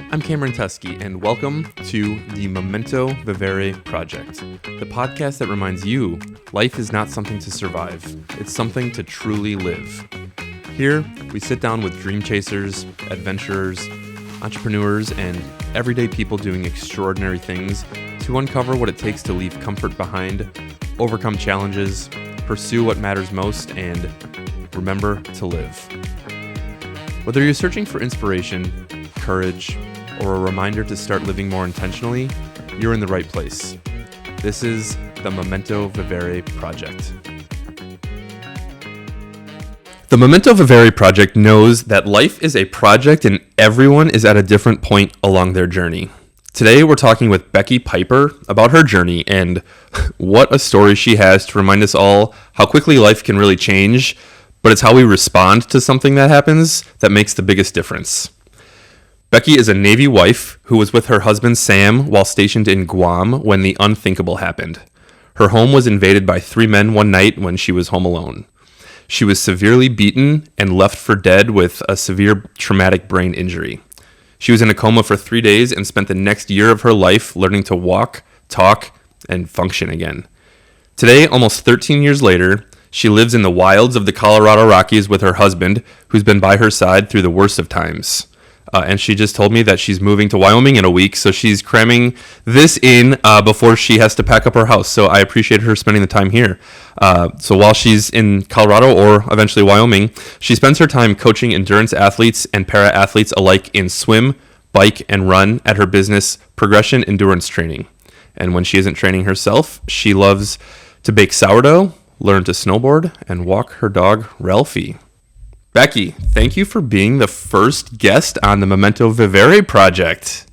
I'm Cameron Teskey, and welcome to the Memento Vivere Project, the podcast that reminds you life is not something to survive, it's something to truly live. Here, we sit down with dream chasers, adventurers, entrepreneurs, and everyday people doing extraordinary things to uncover what it takes to leave comfort behind, overcome challenges, pursue what matters most, and remember to live. Whether you're searching for inspiration, courage, or a reminder to start living more intentionally, you're in the right place. This is the Memento Vivere Project. The Memento Vivere Project knows that life is a project and everyone is at a different point along their journey. Today, we're talking with Becky Piper about her journey and what a story she has to remind us all how quickly life can really change, but it's how we respond to something that happens that makes the biggest difference. Becky is a Navy wife who was with her husband Sam while stationed in Guam when the unthinkable happened. Her home was invaded by 3 men one night when she was home alone. She was severely beaten and left for dead with a severe traumatic brain injury. She was in a coma for 3 days and spent the next year of her life learning to walk, talk, and function again. Today, almost 13 years later, she lives in the wilds of the Colorado Rockies with her husband, who's been by her side through the worst of times. And she just told me that she's moving to Wyoming in a week, so she's cramming this in before she has to pack up her house. So I appreciate her spending the time here. So while she's in Colorado or eventually Wyoming, she spends her time coaching endurance athletes and para-athletes alike in swim, bike, and run at her business Progression Endurance Training. And when she isn't training herself, she loves to bake sourdough, learn to snowboard, and walk her dog, Ralphie. Becky, thank you for being the first guest on the Memento Vivere Project.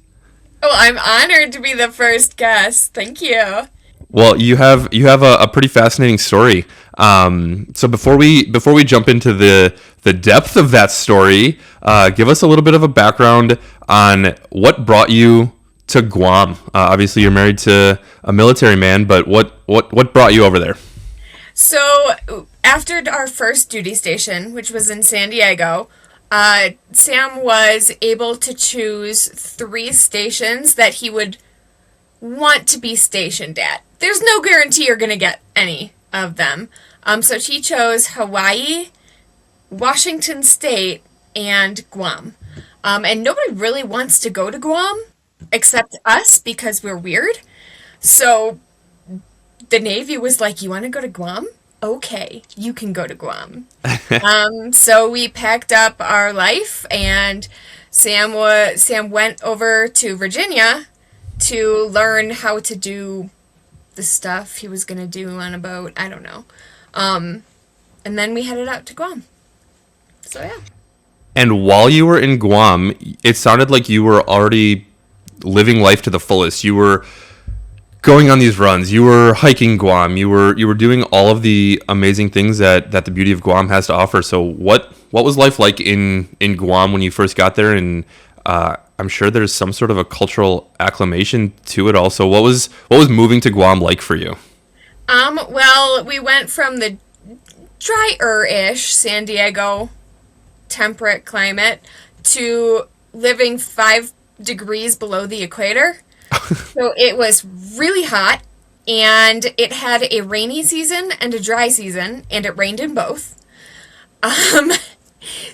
Oh, I'm honored to be the first guest. Thank you. Well, you have a pretty fascinating story. So before we jump into the depth of that story, give us a little bit of a background on what brought you to Guam. Obviously, you're married to a military man, but what brought you over there? So, after our first duty station, which was in San Diego, Sam was able to choose 3 stations that he would want to be stationed at. There's no guarantee you're going to get any of them. So he chose Hawaii, Washington State, and Guam. And nobody really wants to go to Guam except us because we're weird. So the Navy was like, you want to go to Guam? Okay, you can go to Guam. So we packed up our life, and Sam went over to Virginia to learn how to do the stuff he was going to do on a boat. I don't know. And then we headed out to Guam. So, yeah. And while you were in Guam, it sounded like you were already living life to the fullest. You were going on these runs, you were hiking Guam, you were doing all of the amazing things that the beauty of Guam has to offer. So what was life like in Guam when you first got there? And I'm sure there's some sort of a cultural acclimation to it also. What was moving to Guam like for you? Well, we went from the drier-ish San Diego temperate climate to living 5 degrees below the equator. So it was really hot, and it had a rainy season and a dry season, and it rained in both.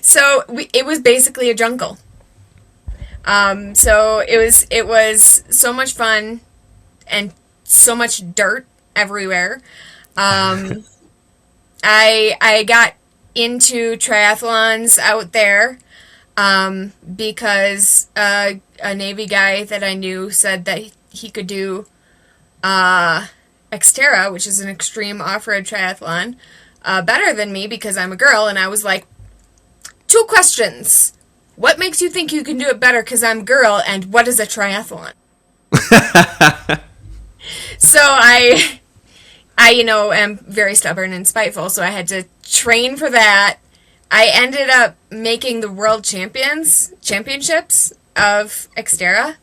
So it was basically a jungle. So it was so much fun and so much dirt everywhere. I got into triathlons out there. Because a Navy guy that I knew said that he could do Xterra, which is an extreme off-road triathlon, better than me because I'm a girl, and I was like, 2 questions. What makes you think you can do it better because I'm a girl, and what is a triathlon? So I am very stubborn and spiteful, so I had to train for that. I ended up making the world championships of Xterra,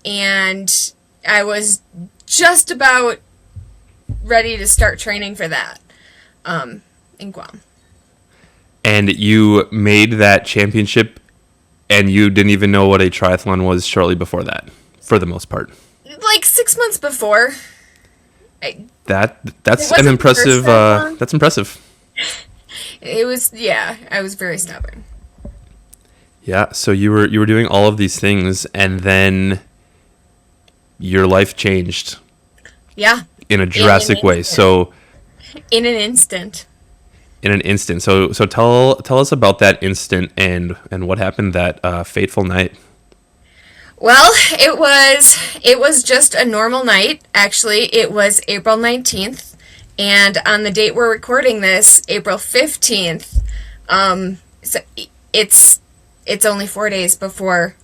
and I was just about ready to start training for that in Guam. And you made that championship And you didn't even know what a triathlon was shortly before that, for the most part. Like 6 months before. That's an impressive. That's impressive. It was, yeah. I was very stubborn. Yeah. So you were doing all of these things, and then your life changed. Yeah. In a drastic way. So. In an instant. So tell us about that instant and what happened that fateful night. Well, it was just a normal night. Actually, it was April 19th, and on the date we're recording this, April 15th, so it's only 4 days before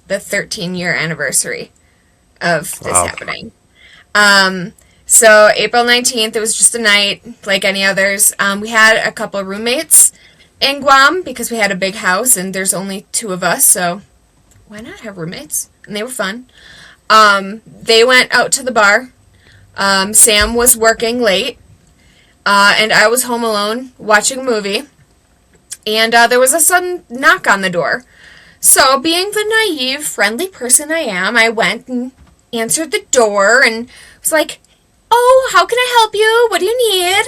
the 13-year anniversary of this happening. So April 19th, it was just a night like any others. We had a couple of roommates in Guam because we had a big house and there's only 2 of us, so why not have roommates? And they were fun. They went out to the bar. Sam was working late, and I was home alone watching a movie. And there was a sudden knock on the door. So, being the naive, friendly person I am, I went and answered the door and was like, "Oh, how can I help you? What do you need?"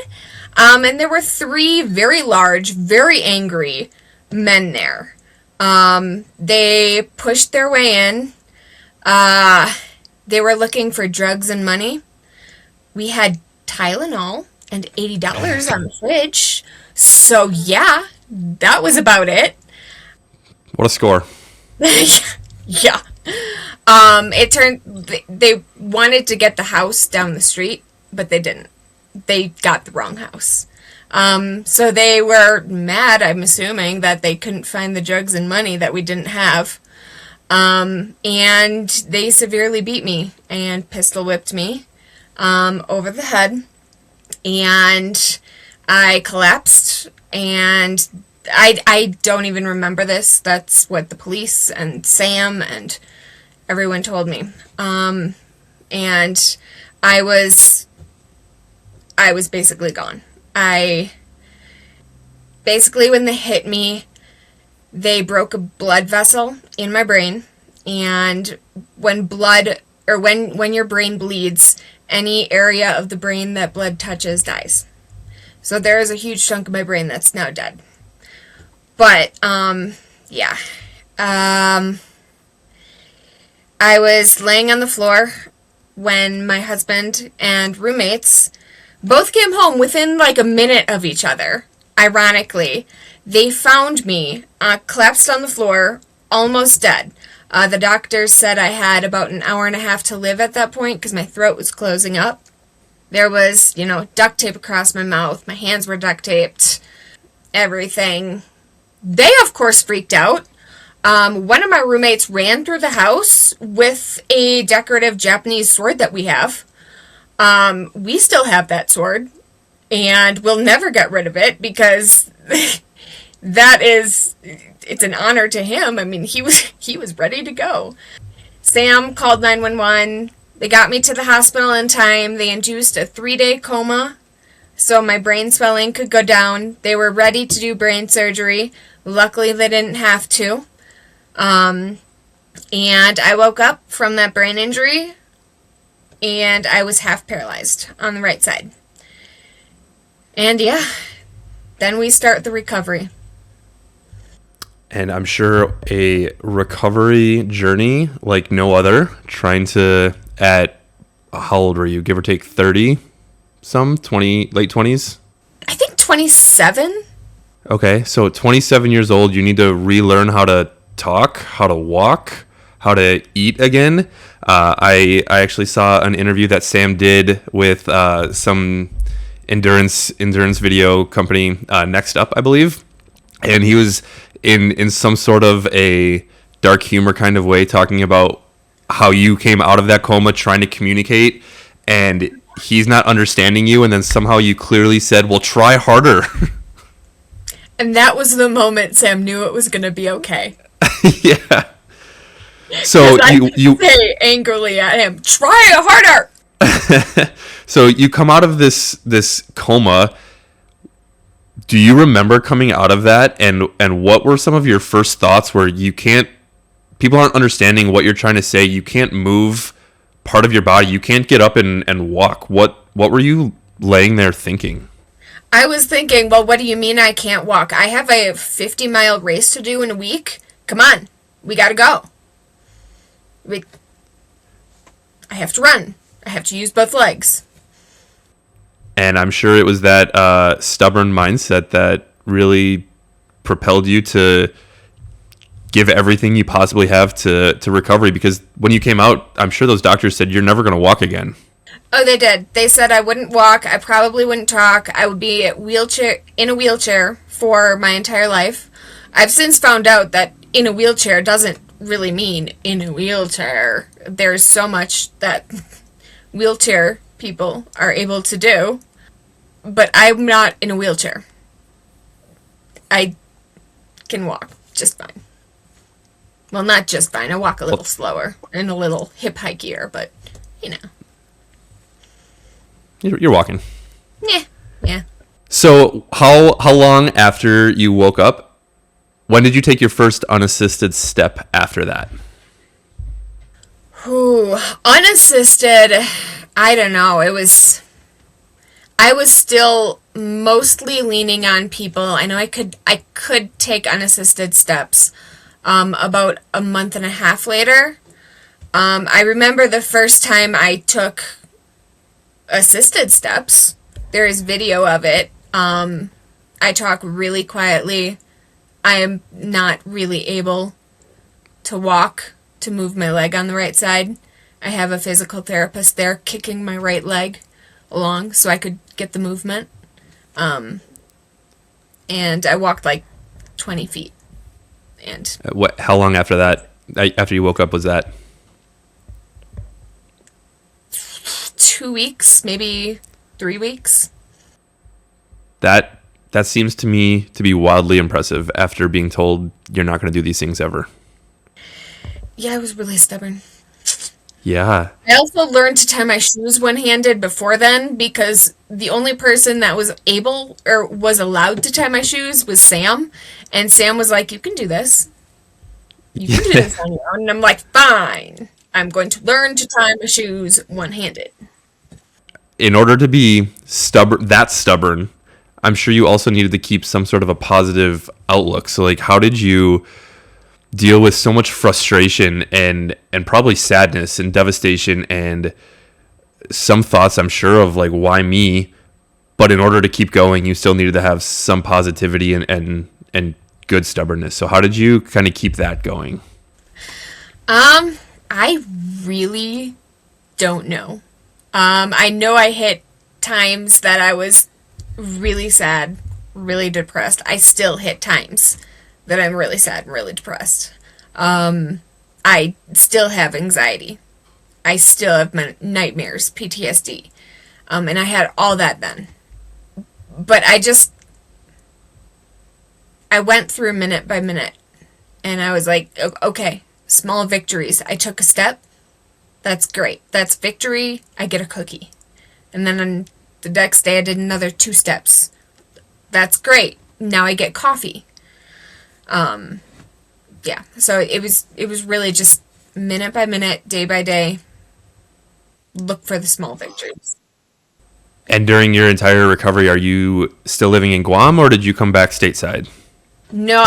And there were 3 very large, very angry men there. They pushed their way in. They were looking for drugs and money. We had Tylenol and $80 on the fridge. So yeah, that was about it. What a score. Yeah. It turned, they wanted to get the house down the street, but they didn't. They got the wrong house. So they were mad, I'm assuming, that they couldn't find the drugs and money that we didn't have. And they severely beat me and pistol whipped me over the head. And I collapsed, and I don't even remember this. That's what the police and Sam and everyone told me. And I was basically gone. Basically, when they hit me, they broke a blood vessel in my brain, and when your brain bleeds, any area of the brain that blood touches dies. So there is a huge chunk of my brain that's now dead. But, yeah. I was laying on the floor when my husband and roommates both came home within like a minute of each other. Ironically, they found me collapsed on the floor, almost dead. The doctors said I had about an hour and a half to live at that point because my throat was closing up. There was, duct tape across my mouth. My hands were duct taped. Everything. They, of course, freaked out. One of my roommates ran through the house with a decorative Japanese sword that we have. We still have that sword, and we'll never get rid of it because it's an honor to him. I mean, he was ready to go. Sam called 911. They got me to the hospital in time. They induced a 3-day coma so my brain swelling could go down. They were ready to do brain surgery. Luckily, they didn't have to. And I woke up from that brain injury, and I was half paralyzed on the right side. And yeah, then we start the recovery. And I'm sure a recovery journey like no other, trying to, at, how old were you? Give or take 30? Some? 20, late 20s? I think 27. Okay, so at 27 years old, you need to relearn how to talk, how to walk, how to eat again. I actually saw an interview that Sam did with some endurance video company, Next Up, I believe. And he was in some sort of a dark humor kind of way talking about how you came out of that coma trying to communicate and he's not understanding you, and then somehow you clearly said, well, try harder. And that was the moment Sam knew it was going to be okay. Yeah. So you say angrily at him, try harder. So you come out of this coma. Do you remember coming out of that, and what were some of your first thoughts where you can't people aren't understanding what you're trying to say. You can't move part of your body. You can't get up and walk. What were you laying there thinking? I was thinking, well, what do you mean I can't walk? I have a 50-mile race to do in a week. Come on, we gotta go. I have to run. I have to use both legs. And I'm sure it was that stubborn mindset that really propelled you to give everything you possibly have to recovery, because when you came out, I'm sure those doctors said you're never going to walk again. Oh, they did. They said I wouldn't walk. I probably wouldn't talk. I would be in a wheelchair for my entire life. I've since found out that in a wheelchair doesn't really mean in a wheelchair. There's so much that wheelchair people are able to do, but I'm not in a wheelchair. I can walk just fine. Well, not just fine. I walk a little slower and a little hip hikier, but you know. You're walking. Yeah. So how long after you woke up, when did you take your first unassisted step after that? Ooh, unassisted, I don't know. I was still mostly leaning on people. I know I could take unassisted steps. About a month and a half later, I remember the first time I took assisted steps. There is video of it. I talk really quietly. I am not really able to walk, to move my leg on the right side. I have a physical therapist there kicking my right leg along so I could get the movement. And I walked like 20 feet. And how long after that, after you woke up, was that? 2 weeks, maybe 3 weeks. That seems to me to be wildly impressive after being told you're not going to do these things ever. Yeah, I was really stubborn. Yeah. I also learned to tie my shoes one-handed before then, because the only person that was able or was allowed to tie my shoes was Sam. And Sam was like, you can do this. You can do this on your own. And I'm like, fine. I'm going to learn to tie my shoes one-handed. In order to be stubborn, I'm sure you also needed to keep some sort of a positive outlook. So, like, how did you deal with so much frustration and probably sadness and devastation and some thoughts, I'm sure, of like, why me? But in order to keep going, you still needed to have some positivity and good stubbornness. So how did you kind of keep that going? I really don't know. I know I hit times that I was really sad, really depressed. I still hit times that I'm really sad and really depressed. I still have anxiety. I still have nightmares, PTSD. And I had all that then. But I went through minute by minute. And I was like, okay, small victories. I took a step. That's great. That's victory. I get a cookie. And then on the next day I did another 2 steps. That's great. Now I get coffee. Yeah. So it was really just minute by minute, day by day. Look for the small victories. And during your entire recovery, are you still living in Guam, or did you come back stateside? No,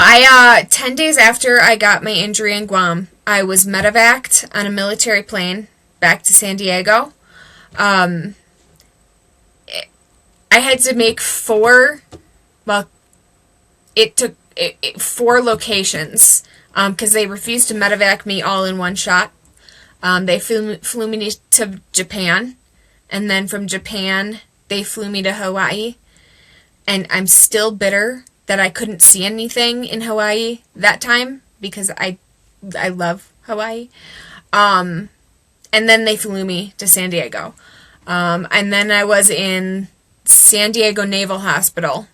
10 days after I got my injury in Guam, I was medevaced on a military plane back to San Diego. I had to make 4 locations, because they refused to medevac me all in one shot. They flew me to Japan, and then from Japan, they flew me to Hawaii. And I'm still bitter that I couldn't see anything in Hawaii that time, because I love Hawaii. And then they flew me to San Diego. And then I was in San Diego Naval Hospital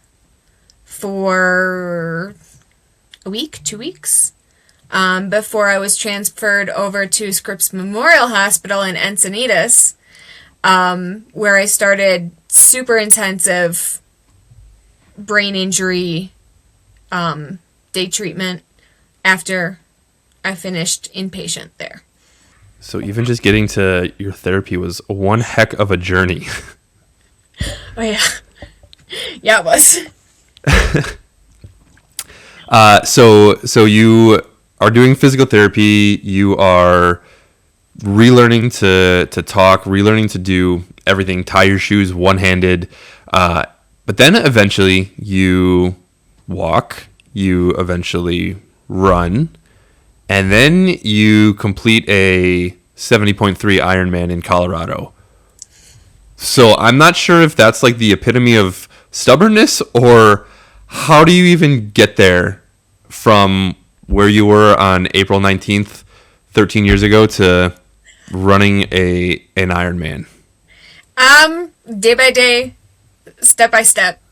for a week, 2 weeks, before I was transferred over to Scripps Memorial Hospital in Encinitas, where I started super intensive brain injury day treatment after I finished inpatient there. So even just getting to your therapy was one heck of a journey. Oh, yeah. Yeah, it was. So you are doing physical therapy. You are relearning to talk, relearning to do everything, tie your shoes one-handed. But then eventually you walk, you eventually run, and then you complete a 70.3 Ironman in Colorado. So I'm not sure if that's like the epitome of stubbornness, or how do you even get there from where you were on April 19th, 13 years ago, to running an Ironman? Day by day, step by step,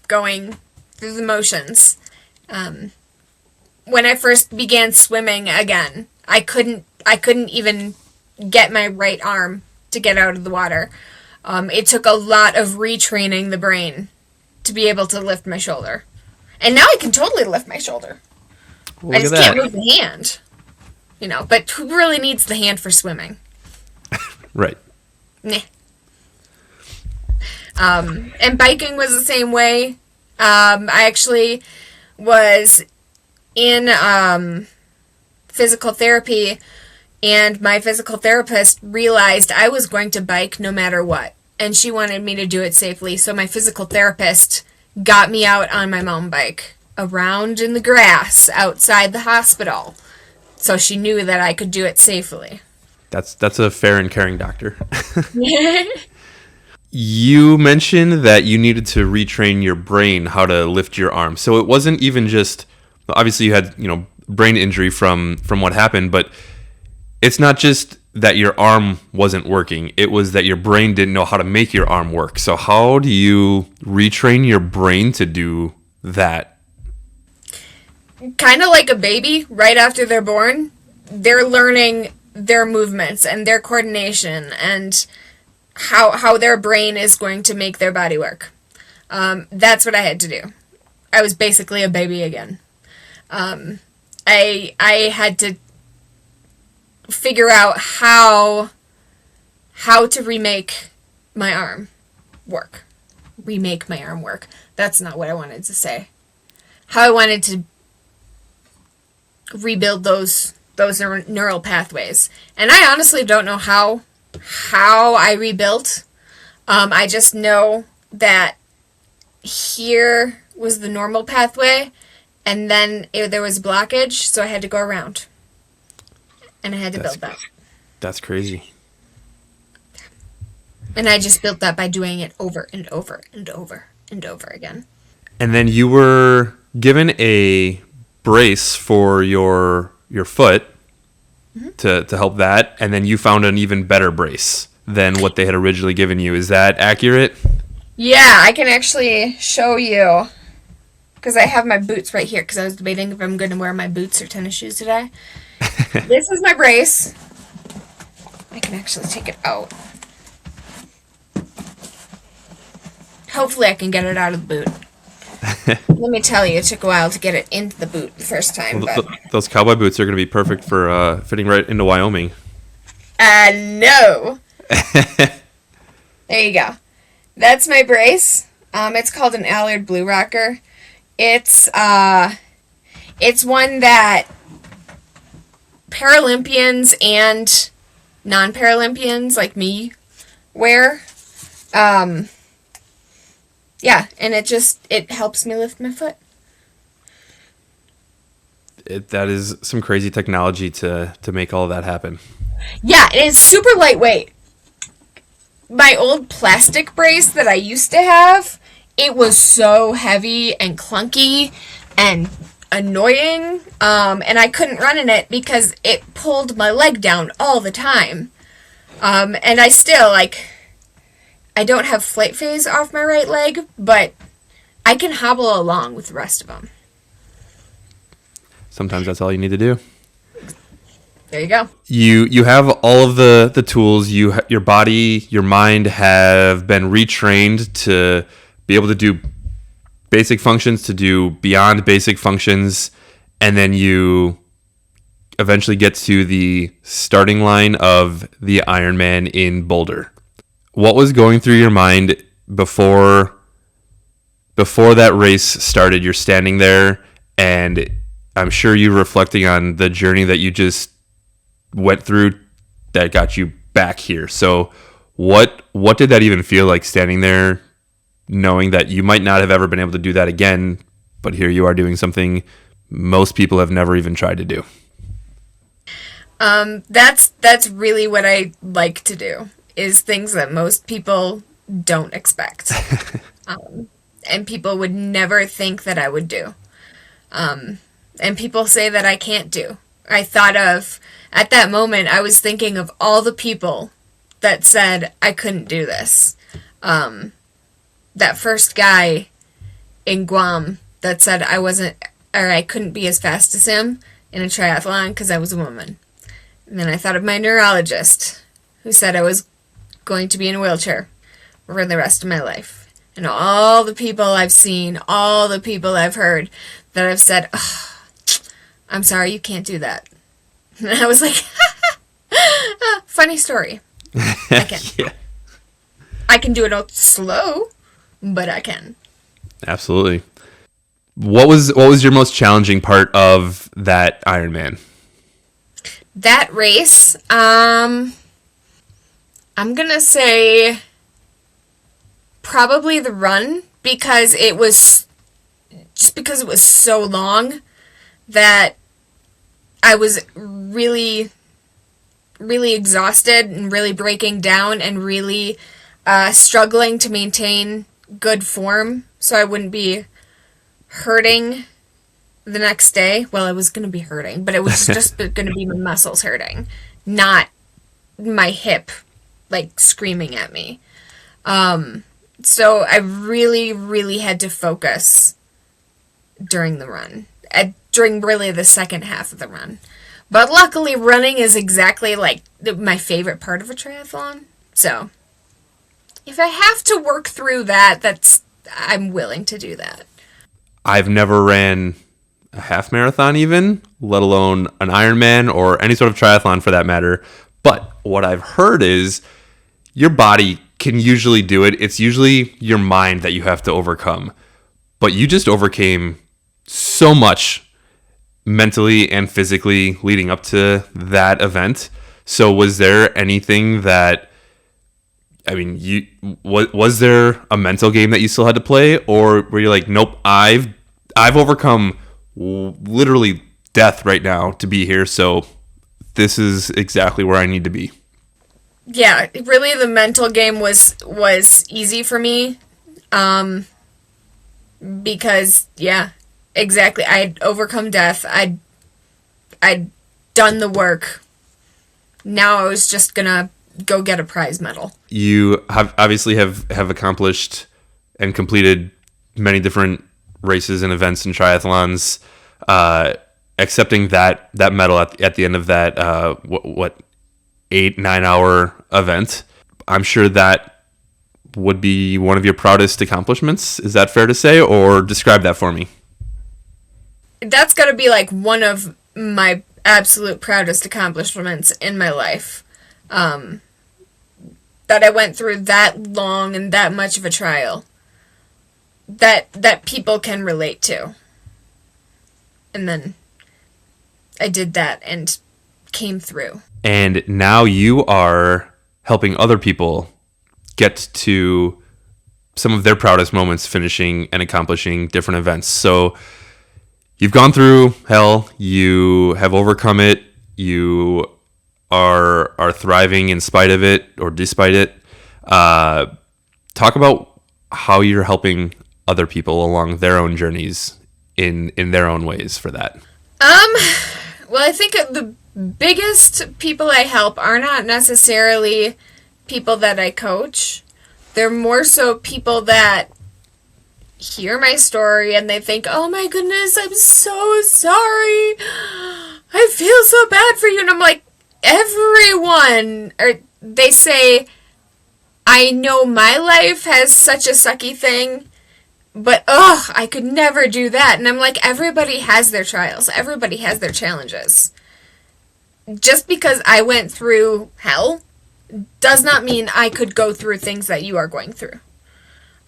going through the motions. When I first began swimming again, I couldn't even get my right arm to get out of the water. It took a lot of retraining the brain to be able to lift my shoulder. And now I can totally lift my shoulder. Well, I just can't move the hand. But who really needs the hand for swimming? Right. Nah. And biking was the same way. I actually was in physical therapy, and my physical therapist realized I was going to bike no matter what, and she wanted me to do it safely. So my physical therapist got me out on my mountain bike around in the grass outside the hospital, so she knew that I could do it safely. That's a fair and caring doctor. You mentioned that you needed to retrain your brain how to lift your arm. So it wasn't even just, obviously you had, brain injury from what happened, but it's not just that your arm wasn't working. It was that your brain didn't know how to make your arm work. So how do you retrain your brain to do that? Kind of like a baby right after they're born. They're learning their movements and their coordination and how their brain is going to make their body work. That's what I had to do. I was basically a baby again. I had to figure out how to remake my arm work. Remake my arm work. That's not what I wanted to say. How I wanted to rebuild those neural pathways. And I honestly don't know how I rebuilt. I just know that here was the normal pathway, and then there was blockage, so I had to go around. And I had to build that. That's crazy. And I just built that by doing it over and over and over and over again. And then you were given a brace for your foot to help that, and then you found an even better brace than what they had originally given you. Is that accurate? Yeah, I can actually show you, because I have my boots right here, because I was debating if I'm going to wear my boots or tennis shoes today. This is my brace. I can actually take it out. Hopefully I can get it out of the boot. Let me tell you, it took a while to get it into the boot the first time. Well, those cowboy boots are going to be perfect for fitting right into Wyoming. No. There you go. That's my brace. It's called an Allard Blue Rocker. It's one that Paralympians and non-Paralympians like me wear. Yeah, and it helps me lift my foot. That is some crazy technology to make all of that happen. Yeah, it is super lightweight. My old plastic brace that I used to have, it was so heavy and clunky and annoying, and I couldn't run in it because it pulled my leg down all the time. And I still, I don't have flight phase off my right leg, but I can hobble along with the rest of them. Sometimes that's all you need to do. There you go. You have all of the tools. Your body, your mind have been retrained to be able to do basic functions, to do beyond basic functions, and then you eventually get to the starting line of the Ironman in Boulder. What was going through your mind before that race started? You're standing there, and I'm sure you're reflecting on the journey that you just went through that got you back here. So what did that even feel like, standing there knowing that you might not have ever been able to do that again, but here you are doing something most people have never even tried to do? That's really what I like to do, is things that most people don't expect. And people would never think that I would do. And people say that I can't do. At that moment, I was thinking of all the people that said I couldn't do this. That first guy in Guam that said I couldn't be as fast as him in a triathlon because I was a woman. And then I thought of my neurologist who said I was going to be in a wheelchair for the rest of my life. And all the people I've seen, all the people I've heard that have said, oh, I'm sorry, you can't do that. And I was like, funny story. I can. Yeah. I can do it all slow, but I can. Absolutely. What was your most challenging part of that Ironman? That race, I'm gonna say probably the run, because it was so long that I was really, really exhausted and really breaking down and really struggling to maintain good form so I wouldn't be hurting the next day. Well, I was going to be hurting, but it was just going to be my muscles hurting, not my hip like screaming at me. So I really, really had to focus during the run, during really the second half of the run. But luckily, running is exactly like my favorite part of a triathlon. So if I have to work through that, I'm willing to do that. I've never ran a half marathon even, let alone an Ironman or any sort of triathlon for that matter. But what I've heard is your body can usually do it. It's usually your mind that you have to overcome. But you just overcame so much mentally and physically leading up to that event. So was there anything that, was there a mental game that you still had to play, or were you like, nope, I've overcome literally death right now to be here, so this is exactly where I need to be? Yeah, really the mental game was easy for me, because, yeah, exactly, I'd overcome death, I'd done the work, now I was just gonna go get a prize medal. You have accomplished and completed many different races and events and triathlons. Accepting that medal at the end of that 8-9 hour event, I'm sure that would be one of your proudest accomplishments. Is that fair to say, or describe that for me? That's got to be like one of my absolute proudest accomplishments in my life. That I went through that long and that much of a trial that people can relate to. And then I did that and came through. And now you are helping other people get to some of their proudest moments, finishing and accomplishing different events. So you've gone through hell, you have overcome it, you are thriving in spite of it or despite it. Talk about how you're helping other people along their own journeys in their own ways for that. Well, I think the biggest people I help are not necessarily people that I coach. They're more so people that hear my story and they think, oh my goodness, I'm so sorry. I feel so bad for you. And I'm like, they say, I know my life has such a sucky thing, But, I could never do that. And I'm like, everybody has their trials. Everybody has their challenges. Just because I went through hell does not mean I could go through things that you are going through.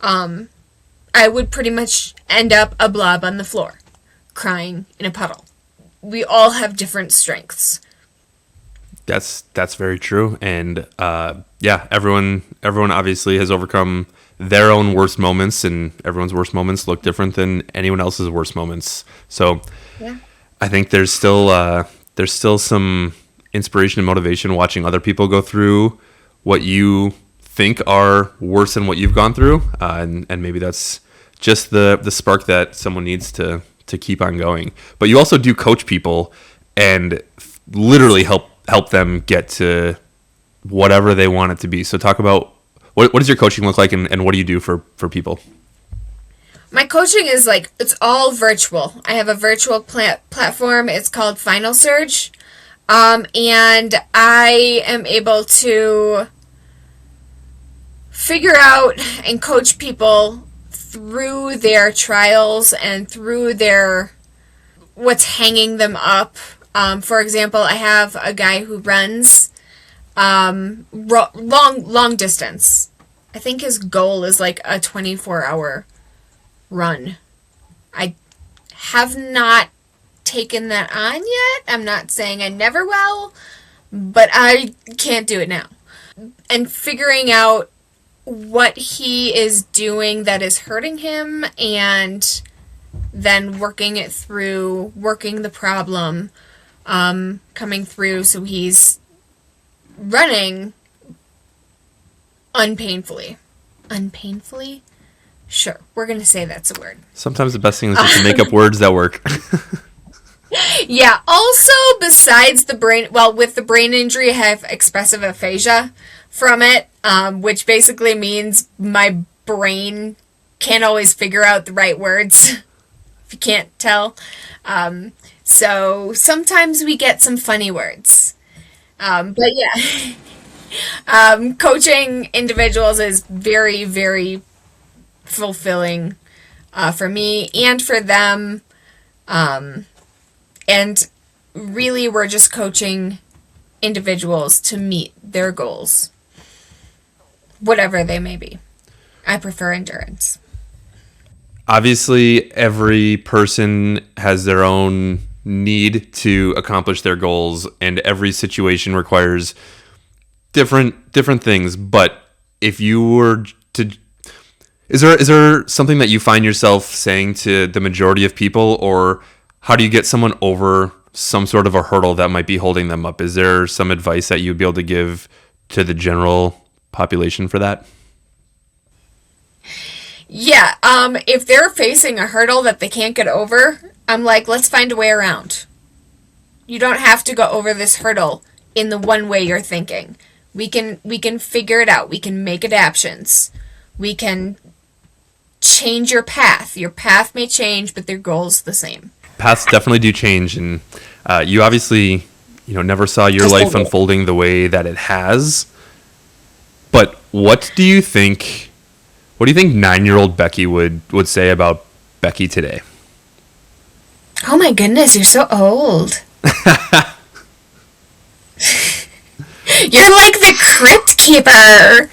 I would pretty much end up a blob on the floor, crying in a puddle. We all have different strengths. That's very true. And everyone obviously has overcome their own worst moments, and everyone's worst moments look different than anyone else's worst moments. So Yeah. I think there's still some inspiration and motivation watching other people go through what you think are worse than what you've gone through, and maybe that's just the spark that someone needs to keep on going. But you also do coach people and literally help them get to whatever they want it to be. So talk about what does your coaching look like, and what do you do for people? My coaching is it's all virtual. I have a virtual platform. It's called Final Surge. And I am able to figure out and coach people through their trials and through what's hanging them up. For example, I have a guy who runs long distance. I think his goal is a 24-hour run. I have not taken that on yet. I'm not saying I never will, but I can't do it now. And figuring out what he is doing that is hurting him, and then working it through, working the problem, coming through so he's running unpainfully. Unpainfully? Sure, we're going to say that's a word. Sometimes the best thing is just to make up words that work. Yeah, also besides the brain, with the brain injury, I have expressive aphasia from it, which basically means my brain can't always figure out the right words, if you can't tell. So sometimes we get some funny words. But yeah, coaching individuals is very, very fulfilling for me and for them. And really, we're just coaching individuals to meet their goals, whatever they may be. I prefer endurance. Obviously, every person has their own need to accomplish their goals, and every situation requires different things. But if you were to, is there something that you find yourself saying to the majority of people, or how do you get someone over some sort of a hurdle that might be holding them up? Is there some advice that you'd be able to give to the general population for that? Yeah, if they're facing a hurdle that they can't get over, I'm like, let's find a way around. You don't have to go over this hurdle in the one way you're thinking. We can figure it out. We can make adaptions. We can change your path. Your path may change, but their goal's the same. Paths definitely do change, and you obviously never saw your life unfolding the way that it has. But what do you think 9-year-old Becky would say about Becky today? Oh my goodness, you're so old. You're like the crypt keeper.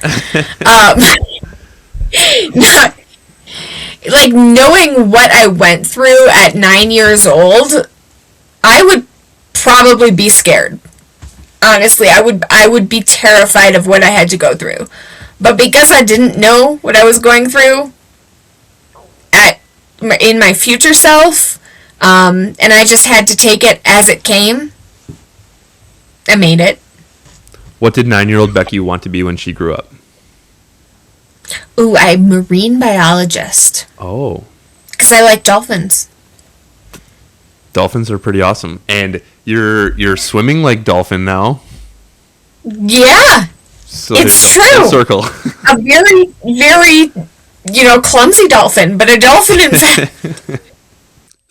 Like, knowing what I went through at 9 years old, I would probably be scared. Honestly, I would be terrified of what I had to go through. But because I didn't know what I was going through in my future self, and I just had to take it as it came, I made it. What did 9-year-old Becky want to be when she grew up? Ooh, I'm a marine biologist. Oh. Because I like dolphins. Dolphins are pretty awesome. And you're swimming like dolphin now. Yeah. So it's true. Circle. A very, very, clumsy dolphin, but a dolphin in fact.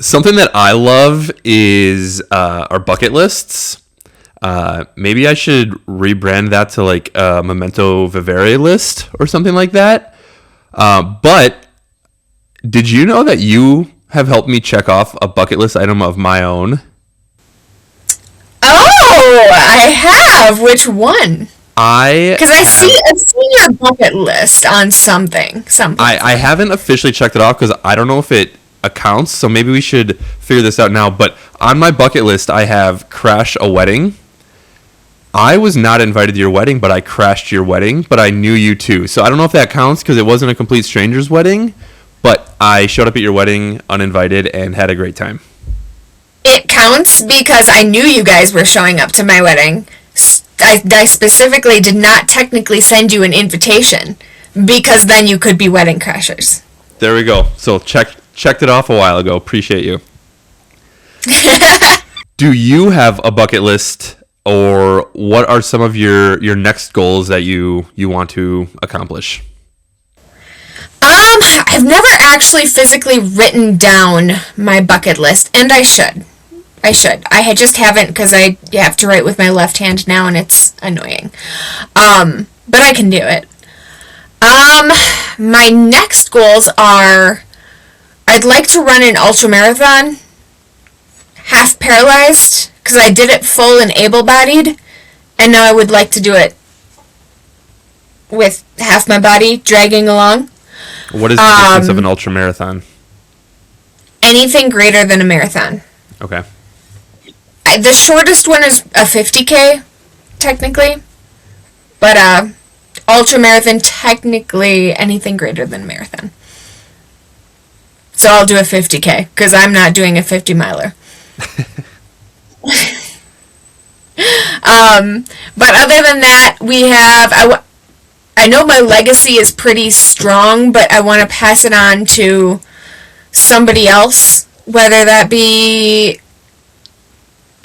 Something that I love is our bucket lists. Maybe I should rebrand that to like a Memento Vivere list or something like that. But Did you know that you have helped me check off a bucket list item of my own? Oh, I have. Which one? Because I've seen your bucket list on something. I haven't officially checked it off because I don't know if it accounts, so maybe we should figure this out now. But on my bucket list, I have crash a wedding. I was not invited to your wedding, but I crashed your wedding, but I knew you too. So I don't know if that counts because it wasn't a complete stranger's wedding, but I showed up at your wedding uninvited and had a great time. It counts because I knew you guys were showing up to my wedding. I specifically did not technically send you an invitation because then you could be wedding crashers. There we go. So checked it off a while ago. Appreciate you. Do you have a bucket list, or what are some of your next goals that you want to accomplish? I've never actually physically written down my bucket list, and I should. I just haven't because I have to write with my left hand now, and it's annoying. But I can do it. My next goals are I'd like to run an ultramarathon, half paralyzed, because I did it full and able-bodied, and now I would like to do it with half my body dragging along. What is the distance of an ultramarathon? Anything greater than a marathon. Okay. The shortest one is a 50K, technically. But ultramarathon, technically anything greater than a marathon. So I'll do a 50K, because I'm not doing a 50-miler. But other than that, we have... I know my legacy is pretty strong, but I want to pass it on to somebody else, whether that be,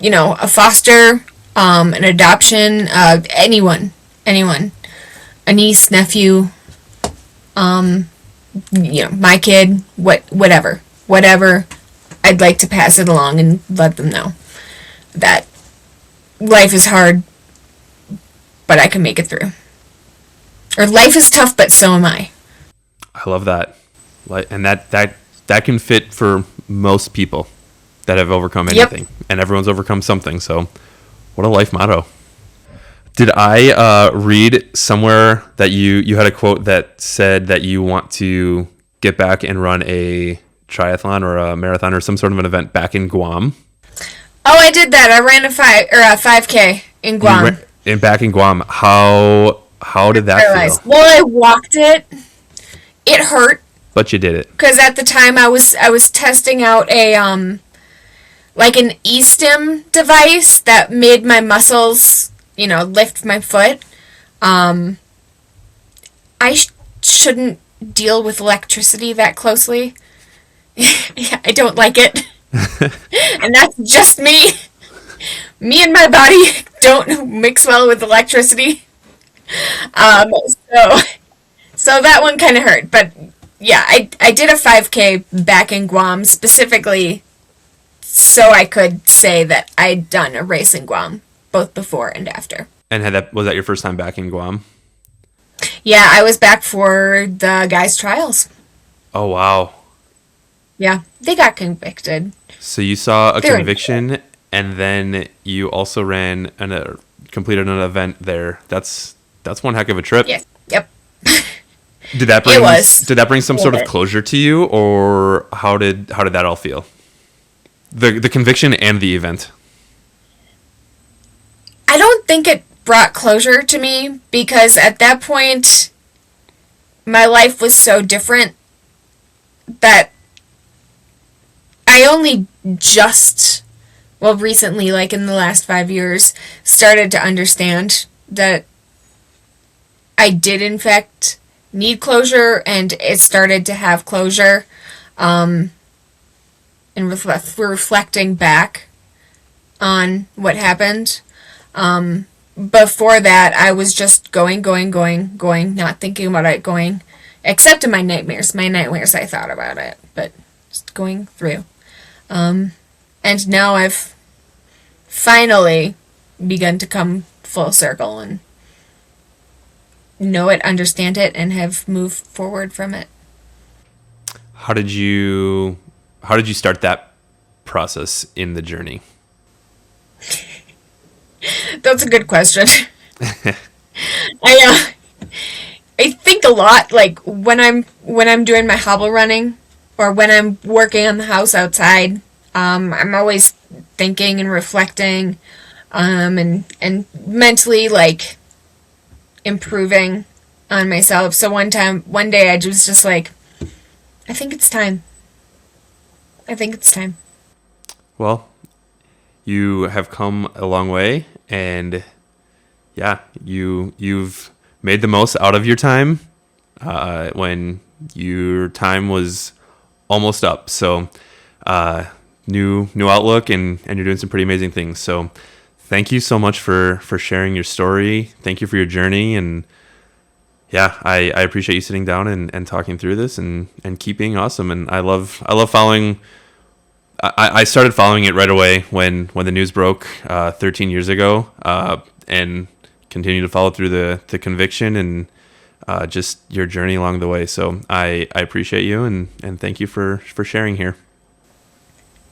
a foster, an adoption, anyone, a niece, nephew, my kid, whatever. I'd like to pass it along and let them know that life is hard, but I can make it through. Or life is tough, but so am I. I love that. And that can fit for most people that have overcome anything. Yep. And everyone's overcome something. So what a life motto. Did I read somewhere that you had a quote that said that you want to get back and run a triathlon or a marathon or some sort of an event back in Guam? Oh, I did that. I ran a 5K in Guam. Back in Guam. How did that feel? Well, I walked it. It hurt. But you did it. Because at the time I was testing out an e-stim device that made my muscles, lift my foot. I shouldn't deal with electricity that closely. I don't like it. And that's just me. Me and my body don't mix well with electricity. So that one kind of hurt, but yeah, I did a 5K back in Guam specifically so I could say that I'd done a race in Guam, both before and after. And was that your first time back in Guam? Yeah, I was back for the guys' trials. Oh, wow. Yeah, they got convicted. So you saw a conviction, and then you also completed an event there. That's one heck of a trip. Yes. Yep. Did that bring some sort of closure to you, or how did that all feel? The conviction and the event. I don't think it brought closure to me because at that point my life was so different that I only just recently, like in the last 5 years, started to understand that I did, in fact, need closure, and it started to have closure. And we're reflecting back on what happened. Before that, I was just going, not thinking about it going, except in my nightmares. My nightmares, I thought about it, but just going through. And now I've finally begun to come full circle and know it, understand it, and have moved forward from it. How did you start that process in the journey? That's a good question. I I think a lot, like when I'm doing my hobble running or when I'm working on the house outside. I'm always thinking and reflecting, and mentally like improving on myself. So one day I was just like, I think it's time. I think it's time. Well, you have come a long way, and yeah, you've made the most out of your time when your time was almost up. So new outlook, and you're doing some pretty amazing things. So thank you so much for sharing your story. Thank you for your journey, and yeah, I appreciate you sitting down and talking through this, and keep being awesome. And I love following. I started following it right away when the news broke 13 years ago, and continue to follow through the conviction and just your journey along the way. So I appreciate you, and thank you for sharing here.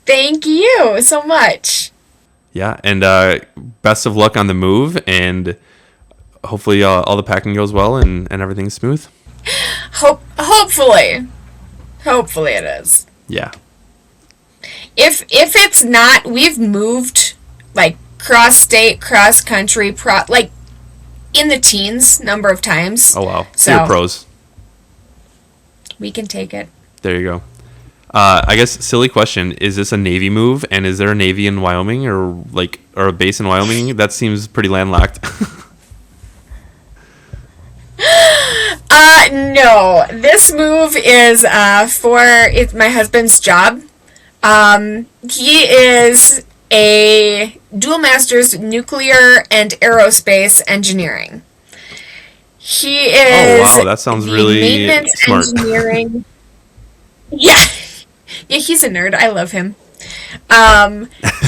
Thank you so much. Yeah, and best of luck on the move, and hopefully all the packing goes well and everything's smooth. Hopefully it is. Yeah. If it's not, we've moved like cross state, cross country, like in the teens number of times. Oh wow. So you're pros. We can take it. There you go. I guess silly question, is this a Navy move, and is there a Navy in Wyoming or a base in Wyoming? That seems pretty landlocked. No. This move is it's my husband's job. He is a dual master's nuclear and aerospace engineering. He is oh wow, that sounds really maintenance smart. Engineering. Yeah. Yeah, he's a nerd. I love him.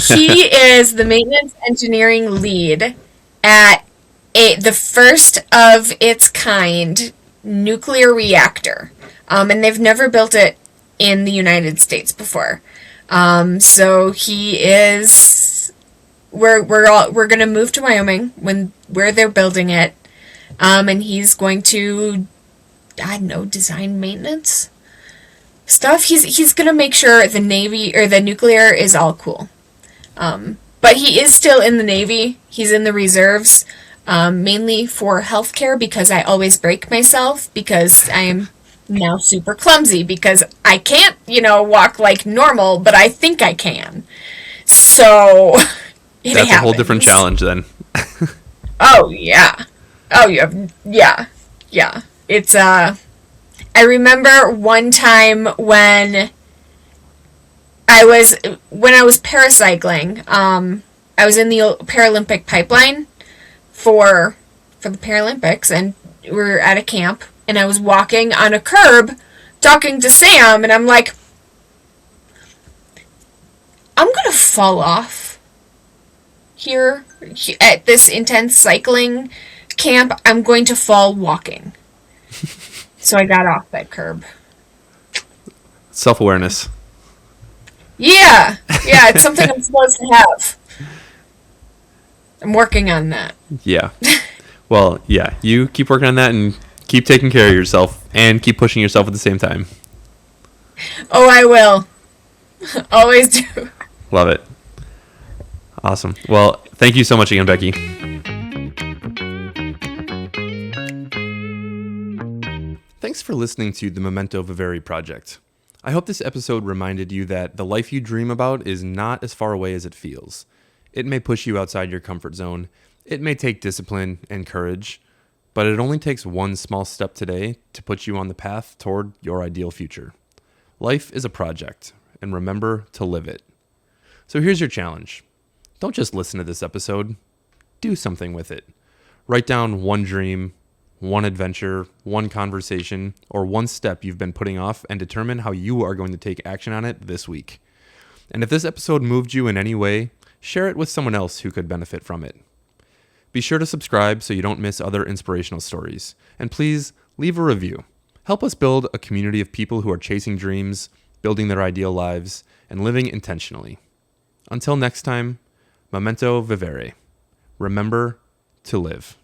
He is the maintenance engineering lead at the first of its kind nuclear reactor. And they've never built it in the United States before. So he is. We're gonna move to Wyoming where they're building it, and he's going to, I don't know, design maintenance stuff. He's gonna make sure the Navy or the nuclear is all cool. But he is still in the Navy. He's in the reserves, mainly for healthcare because I always break myself because I am now super clumsy because I can't, walk like normal, but I think I can. So it That's happens. a whole different challenge then. Oh yeah. Yeah. It's I remember one time when I was paracycling. I was in the Paralympic pipeline for the Paralympics, and we were at a camp, and I was walking on a curb talking to Sam, and I'm like, I'm gonna fall off here at this intense cycling camp. I'm going to fall walking. So I got off that curb. Self-awareness. Yeah, it's something I'm supposed to have. I'm working on that. Yeah. Well, yeah, you keep working on that and keep taking care of yourself and keep pushing yourself at the same time. Oh, I will. Always do. Love it. Awesome. Well, thank you so much again, Becky. Thanks for listening to the Memento Vivere project. I hope this episode reminded you that the life you dream about is not as far away as it feels. It may push you outside your comfort zone. It may take discipline and courage, but it only takes one small step today to put you on the path toward your ideal future. Life is a project, and remember to live it. So here's your challenge. Don't just listen to this episode. Do something with it. Write down one dream, one adventure, one conversation, or one step you've been putting off and determine how you are going to take action on it this week. And if this episode moved you in any way, share it with someone else who could benefit from it. Be sure to subscribe so you don't miss other inspirational stories. And please leave a review. Help us build a community of people who are chasing dreams, building their ideal lives, and living intentionally. Until next time, memento vivere. Remember to live.